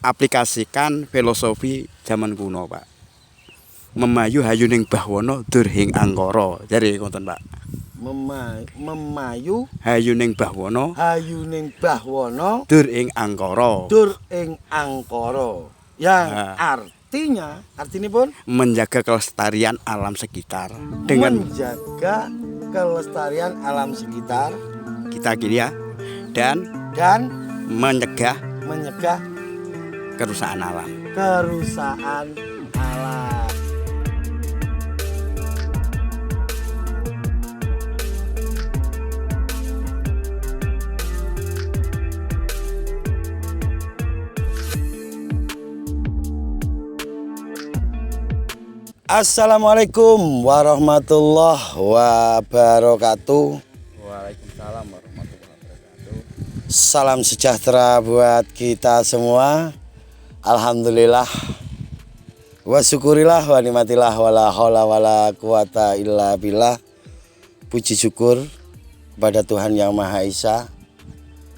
mengaplikasikan filosofi zaman kuno, Pak. Memayu hayuning bahwana dur ing angkara. Jare ngoten, Pak. Memayu Hayuning bahwana dur ing angkara. Yang artinya pun menjaga kelestarian alam sekitar dengan menjaga kelestarian alam sekitar kita ya, dan mencegah kerusakan alam. Assalamualaikum warahmatullahi wabarakatuh. Waalaikumsalam warahmatullahi wabarakatuh. Salam sejahtera buat kita semua. Alhamdulillah wa syukurillah wa nikmatillah wala haula wala quwata illa billah. Puji syukur kepada Tuhan Yang Maha Esa.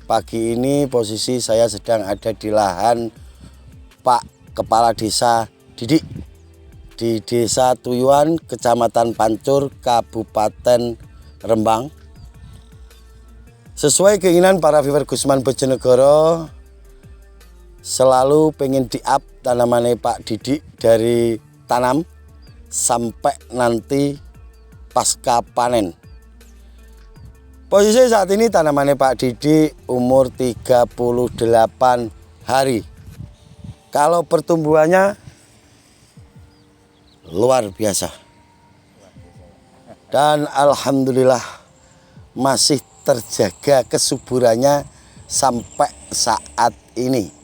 Pagi ini posisi saya sedang ada di lahan Pak Kepala Desa Didik di Desa Tuyuan, Kecamatan Pancur, Kabupaten Rembang. Sesuai keinginan para viewer Gusman Bojonegoro, selalu pengen di-up tanamannya Pak Didik dari tanam sampai nanti pasca panen. Posisi saat ini tanamannya Pak Didik umur 38 hari. Kalau pertumbuhannya luar biasa, dan alhamdulillah masih terjaga kesuburannya sampai saat ini.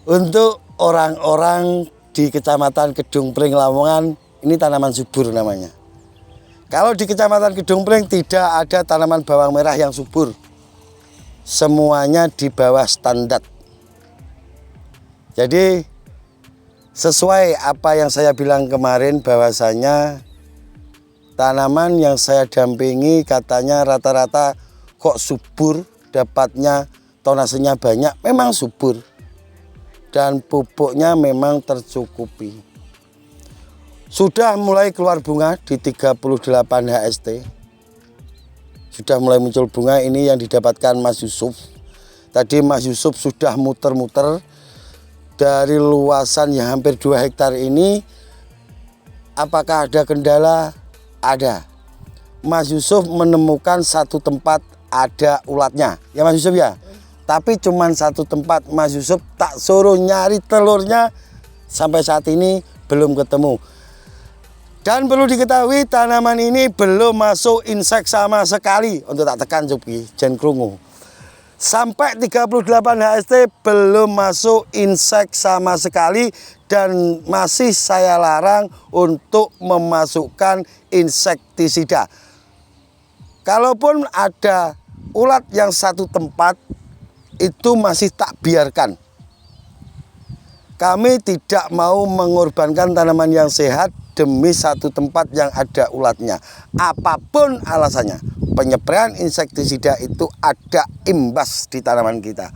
Untuk orang-orang di Kecamatan Kedung Pring Lamongan, ini tanaman subur namanya. Kalau di Kecamatan Kedung Pring tidak ada tanaman bawang merah yang subur, semuanya di bawah standar. Jadi sesuai apa yang saya bilang kemarin, bahwasanya tanaman yang saya dampingi katanya rata-rata kok subur, dapatnya tonasenya banyak, memang subur. Dan pupuknya memang tercukupi. Sudah mulai keluar bunga di 38 HST. Sudah mulai muncul bunga, ini yang didapatkan Mas Yusuf. Tadi Mas Yusuf sudah muter-muter dari luasan yang hampir 2 hektar ini. Apakah ada kendala? Ada. Mas Yusuf menemukan satu tempat ada ulatnya, ya Mas Yusuf ya. Tapi cuman satu tempat. Mas Yusuf tak suruh nyari telurnya, sampai saat ini belum ketemu. Dan perlu diketahui tanaman ini belum masuk insek sama sekali. Untuk tak tekan Jupi, jen krungu. Sampai 38 HST belum masuk insek sama sekali, dan masih saya larang untuk memasukkan insektisida. Kalaupun ada ulat yang satu tempat, itu masih tak biarkan. Kami tidak mau mengorbankan tanaman yang sehat demi satu tempat yang ada ulatnya. Apapun alasannya, penyepraian insektisida itu ada imbas di tanaman kita.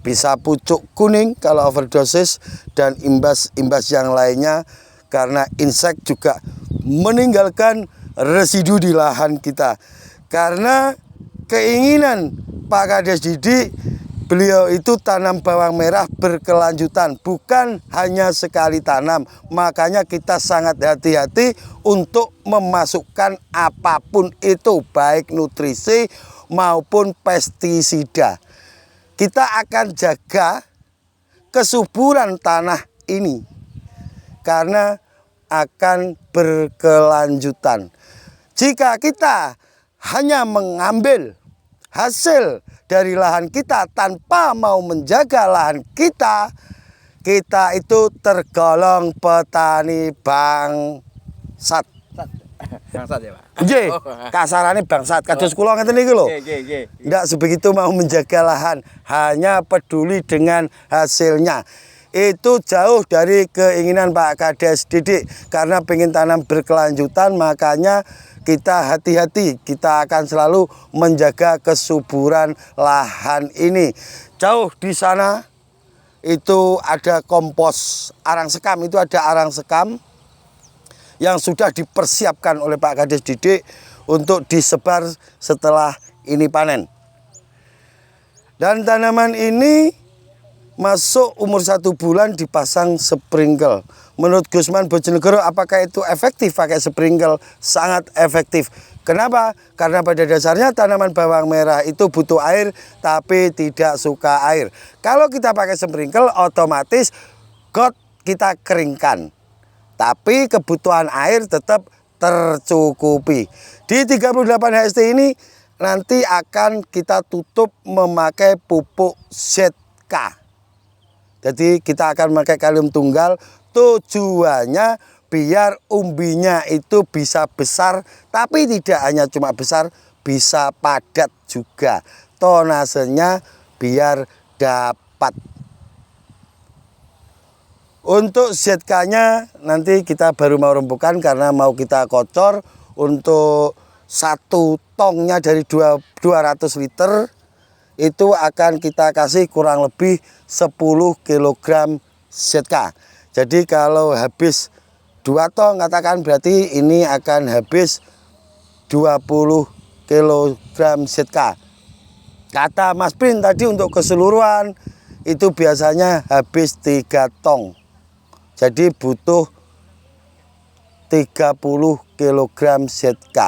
Bisa pucuk kuning kalau overdosis, dan imbas yang lainnya, karena insek juga meninggalkan residu di lahan kita. Karena keinginan Pak Kades Didik, beliau itu tanam bawang merah berkelanjutan, bukan hanya sekali tanam. Makanya kita sangat hati-hati untuk memasukkan apapun itu, baik nutrisi maupun pestisida. Kita akan jaga kesuburan tanah ini karena akan berkelanjutan. Jika kita hanya mengambil hasil dari lahan kita tanpa mau menjaga lahan kita, kita itu tergolong petani bangsat. Bangsat ya, Pak. Nggih, kasarane bangsat. Kados kula ngeten iki lho. Ndak sebegitu mau menjaga lahan, hanya peduli dengan hasilnya. Itu jauh dari keinginan Pak Kades Didik, karena pengen tanam berkelanjutan. Makanya kita hati-hati, kita akan selalu menjaga kesuburan lahan ini. Jauh di sana itu ada kompos arang sekam, itu ada arang sekam yang sudah dipersiapkan oleh Pak Kades Didik untuk disebar setelah ini panen. Dan tanaman ini masuk umur 1 bulan dipasang sprinkle. Menurut Gusman Bojonegoro, apakah itu efektif pakai sprinkle? Sangat efektif. Kenapa? Karena pada dasarnya tanaman bawang merah itu butuh air tapi tidak suka air. Kalau kita pakai sprinkle otomatis got kita keringkan. Tapi kebutuhan air tetap tercukupi. Di 38 HST ini nanti akan kita tutup memakai pupuk ZK. Jadi kita akan memakai kalium tunggal, tujuannya biar umbinya itu bisa besar, tapi tidak hanya cuma besar, bisa padat juga. Tonasenya biar dapat. Untuk ZK-nya nanti kita baru mau rembukan karena mau kita kocor. Untuk 1 tongnya dari 200 liter itu akan kita kasih kurang lebih 10 kg ZK. Jadi kalau habis 2 tong katakan berarti ini akan habis 20 kg ZK. Kata Mas Prin tadi untuk keseluruhan itu biasanya habis 3 tong. Jadi butuh 30 kg ZK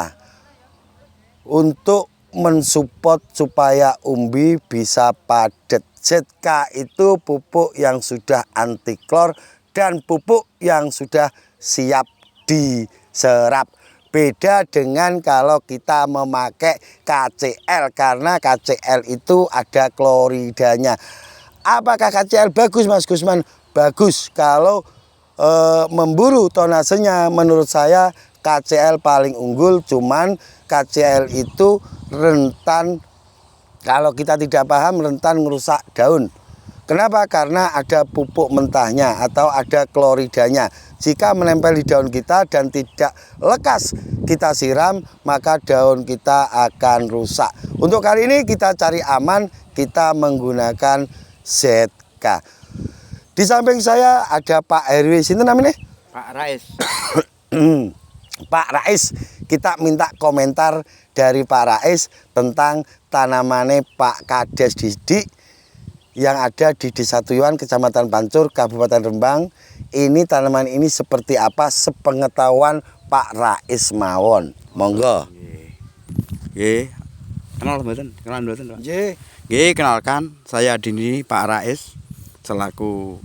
untuk mensupport supaya umbi bisa padat. ZK itu pupuk yang sudah anti klor dan pupuk yang sudah siap diserap. Beda dengan kalau kita memakai KCL, karena KCL itu ada kloridanya. Apakah KCL bagus, Mas Gusman? Bagus. Kalau memburu tonasenya, menurut saya KCL paling unggul. Cuman KCL itu rentan, kalau kita tidak paham, rentan merusak daun. Kenapa? Karena ada pupuk mentahnya atau ada kloridanya. Jika menempel di daun kita dan tidak lekas kita siram, maka daun kita akan rusak. Untuk kali ini kita cari aman, kita menggunakan ZK. Di samping saya ada Pak RW, sini namanya? Pak Rais. Pak Rais, kita minta komentar dari Pak Rais tentang tanamannya Pak Kades Didik yang ada di Desa Tuyuan, Kecamatan Pancur, Kabupaten Rembang. Ini tanaman ini seperti apa sepengetahuan Pak Rais mawon. Monggo. Nggih. Kenal mboten? Kenal mboten, Pak? Nggih. Nggih, kenalkan saya Dini Pak Rais selaku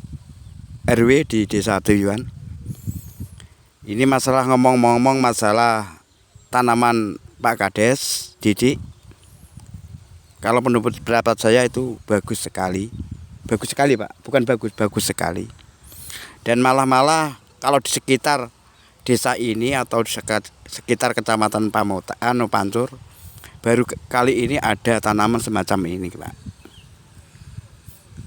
RW di Desa Tuyuan. Ini masalah ngomong-ngomong masalah tanaman Pak Kades Didik. Kalau menurut pendapat saya itu bagus sekali. Bagus sekali, Pak. Bukan bagus, bagus sekali. Dan malah kalau di sekitar desa ini atau di sekitar Kecamatan Pamotan, Pancur, baru kali ini ada tanaman semacam ini, Pak.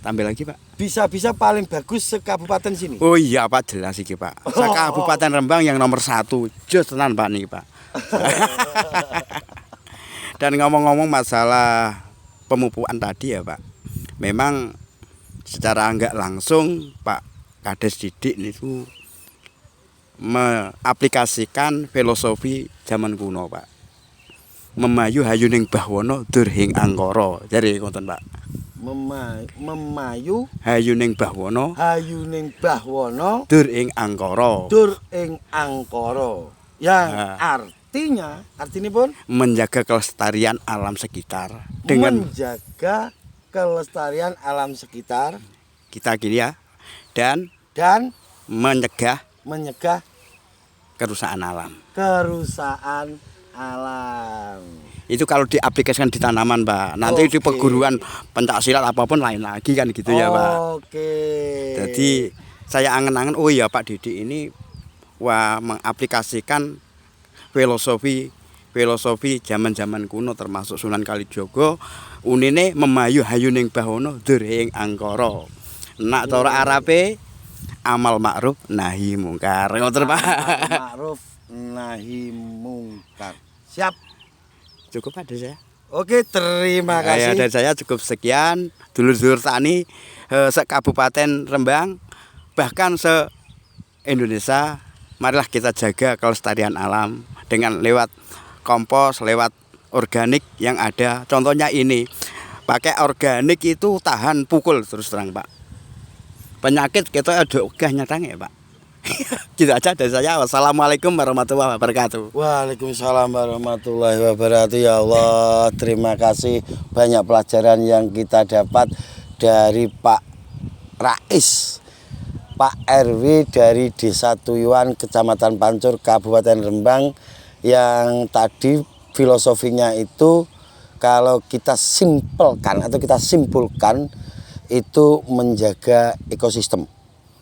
Tambah lagi, Pak. Bisa-bisa paling bagus se-kabupaten sini. Oh iya, Pak, jelas iki, Pak. Kabupaten Rembang yang nomor 1. Jos tenan, Pak, nih, Pak. Dan ngomong-ngomong masalah pemupukan tadi ya, Pak. Memang secara enggak langsung Pak Kades Didik itu mengaplikasikan filosofi zaman kuno, Pak. Memayu hayuning bahwono durhing angkara. Jadi ngoten, Pak. Memayu hayuning bahwono dur ing angkara yang artinya pun menjaga kelestarian alam sekitar dengan menjaga kelestarian alam sekitar kita gini ya, dan menyegah kerusakan alam. Itu kalau diaplikasikan di tanaman, Pak. Nanti di perguruan pencaksilat apapun lain lagi kan gitu ya, Pak. Oke. Jadi saya angen-angen, oh iya Pak Didik ini mengaplikasikan filosofi zaman-zaman kuno termasuk Sunan Kalijaga. Unine memayu hayuning bahono durhing angkara. Nak cara Arabe amal ma'ruf nahi mungkar. Ngoten, Pak. Ma'ruf nahi mungkar. Siap. Cukup ada ya. Oke, terima Ya, kasih. dari saya cukup sekian. Dulur-dulur tani se-Kabupaten Rembang, bahkan se-Indonesia, marilah kita jaga kelestarian alam dengan lewat kompos, lewat organik yang ada. Contohnya ini, pakai organik itu tahan pukul terus terang Pak. Penyakit kita ada ogah nyatang ya Pak. Gitu aja dari saya. Wassalamualaikum warahmatullahi wabarakatuh. Waalaikumsalam warahmatullahi wabarakatuh. Ya Allah, terima kasih, banyak pelajaran yang kita dapat dari Pak Rais, Pak RW dari Desa Tuyuan, Kecamatan Pancur, Kabupaten Rembang, yang tadi filosofinya itu kalau kita simpelkan atau kita simpulkan itu menjaga ekosistem.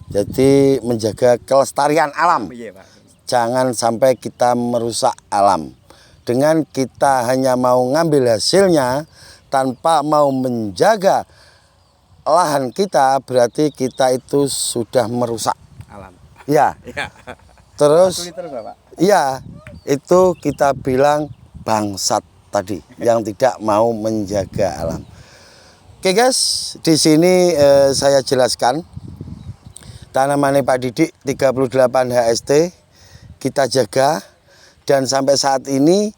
Jadi menjaga kelestarian alam. Iya Pak. Jangan sampai kita merusak alam. Dengan kita hanya mau ngambil hasilnya tanpa mau menjaga lahan kita, berarti kita itu sudah merusak. Alam. Ya. Ya. Terus Liter Bapak. iya, itu kita bilang bangsat tadi yang tidak mau menjaga alam. Oke guys, di sini saya jelaskan tanaman Pak Didik 38 HST kita jaga, dan sampai saat ini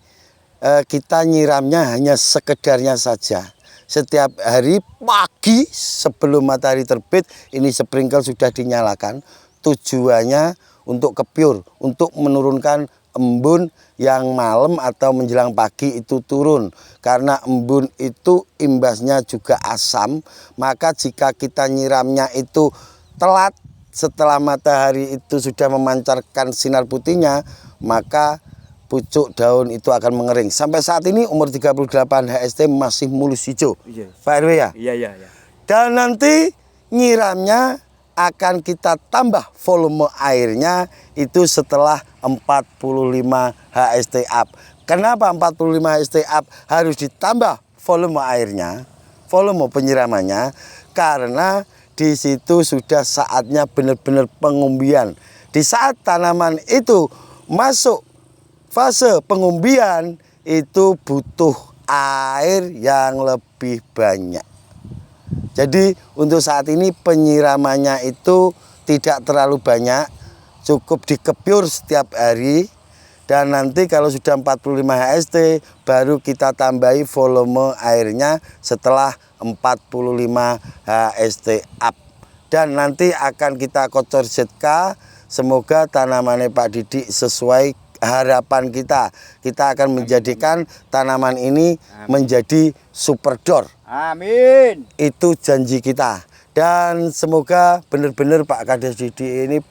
kita nyiramnya hanya sekedarnya saja. Setiap hari pagi sebelum matahari terbit ini sprinkle sudah dinyalakan. Tujuannya untuk kepiur, untuk menurunkan embun yang malam atau menjelang pagi itu turun. Karena embun itu imbasnya juga asam, maka jika kita nyiramnya itu telat setelah matahari itu sudah memancarkan sinar putihnya, maka pucuk daun itu akan mengering. Sampai saat ini umur 38 HST masih mulus hijau. Iya. Pak RW ya? Iya. Dan nanti nyiramnya akan kita tambah volume airnya itu setelah 45 HST up. Kenapa 45 HST up harus ditambah volume airnya, volume penyiramannya? Karena di situ sudah saatnya benar-benar pengumbian. Di saat tanaman itu masuk fase pengumbian, itu butuh air yang lebih banyak. Jadi untuk saat ini penyiramannya itu tidak terlalu banyak, cukup dikepiur setiap hari. Dan nanti kalau sudah 45 HST baru kita tambahi volume airnya setelah 45 HST up. Dan nanti akan kita kocor setka. Semoga tanamannya Pak Didik sesuai harapan kita. Kita akan menjadikan tanaman ini menjadi superdor. Amin. Itu janji kita. Dan semoga benar-benar Pak Kades Didik ini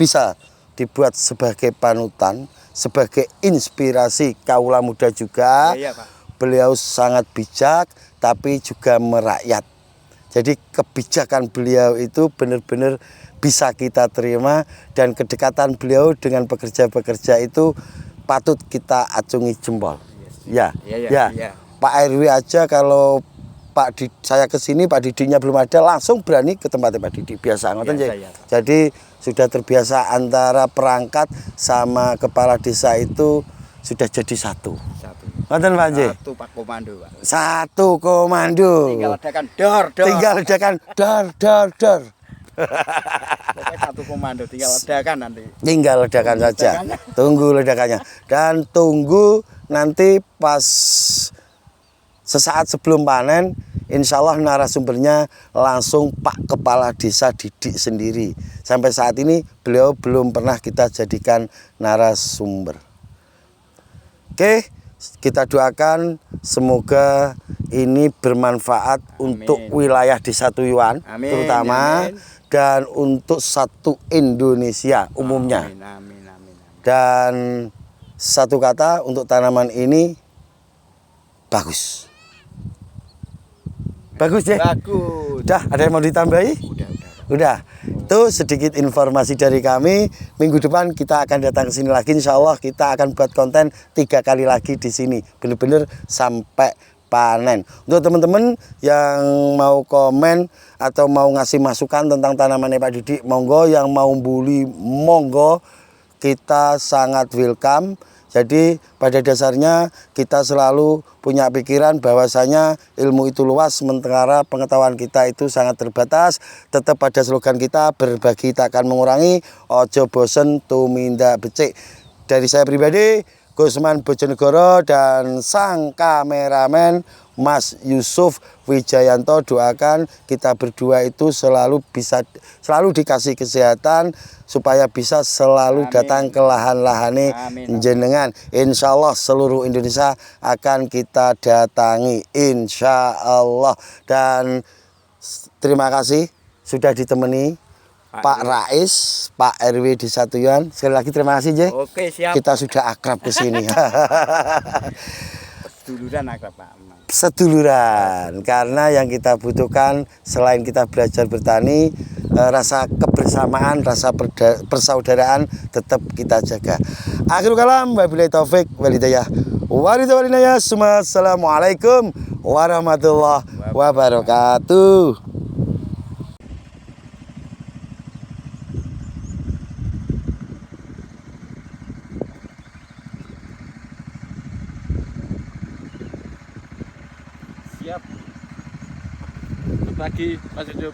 bisa dibuat sebagai panutan, sebagai inspirasi kaula muda juga. Iya, Pak. Beliau sangat bijak tapi juga merakyat. Jadi kebijakan beliau itu benar-benar bisa kita terima, dan kedekatan beliau dengan pekerja-pekerja itu patut kita acungi jempol. Ya. Pak RW aja kalau saya kesini Pak Didiknya belum ada, langsung berani ke tempatnya Pak Didik, biasa ngoten ya. Jadi sudah terbiasa antara perangkat sama kepala desa itu sudah jadi satu. Ngoten Pak Nji? Satu Pak Komando, Pak. Satu komando. Tinggal ledakan dor. Tinggal ledakan dor. Pokoknya satu komando, tinggal ledakan nanti. Tinggal ledakan saja. Tunggu ledakannya. Dan tunggu nanti pas sesaat sebelum panen, insya Allah narasumbernya langsung Pak Kepala Desa Didik sendiri. Sampai saat ini beliau belum pernah kita jadikan narasumber. Oke, kita doakan semoga ini bermanfaat untuk wilayah Desa Tuyuan terutama, dan untuk satu Indonesia umumnya. Amin. Dan satu kata untuk tanaman ini, bagus. Bagus ya? Bagus. Udah, ada yang mau ditambahi? Udah. Itu sedikit informasi dari kami. Minggu depan kita akan datang ke sini lagi. Insya Allah kita akan buat konten 3 kali lagi di sini. Bener-bener sampai panen. Untuk teman-teman yang mau komen atau mau ngasih masukan tentang tanamannya Pak Didik, monggo. Yang mau bully, monggo. Kita sangat welcome. Jadi pada dasarnya kita selalu punya pikiran bahwasanya ilmu itu luas, sementara pengetahuan kita itu sangat terbatas. Tetap pada slogan kita, berbagi tak akan mengurangi, ojo bosen tumindak becik. Dari saya pribadi, Gusman Bojonegoro dan sang kameramen Mas Yusuf Wijayanto, doakan kita berdua itu selalu dikasih kesehatan supaya bisa selalu datang ke lahan-lahane jenengan. Insya Allah seluruh Indonesia akan kita datangi, insya Allah. Dan terima kasih sudah ditemani Pak Rais, Pak RW Desa Tuyuan. Sekali lagi terima kasih, Je. Oke, siap. Kita sudah akrab ke sini. Seduluran akrab, Pak. Seduluran, karena yang kita butuhkan selain kita belajar bertani, rasa kebersamaan, rasa persaudaraan tetap kita jaga. Akhirul kalam, wabillahi taufik wal hidayah. Wassalamualaikum warahmatullahi wabarakatuh. Siap. Pagi Mas Hidup.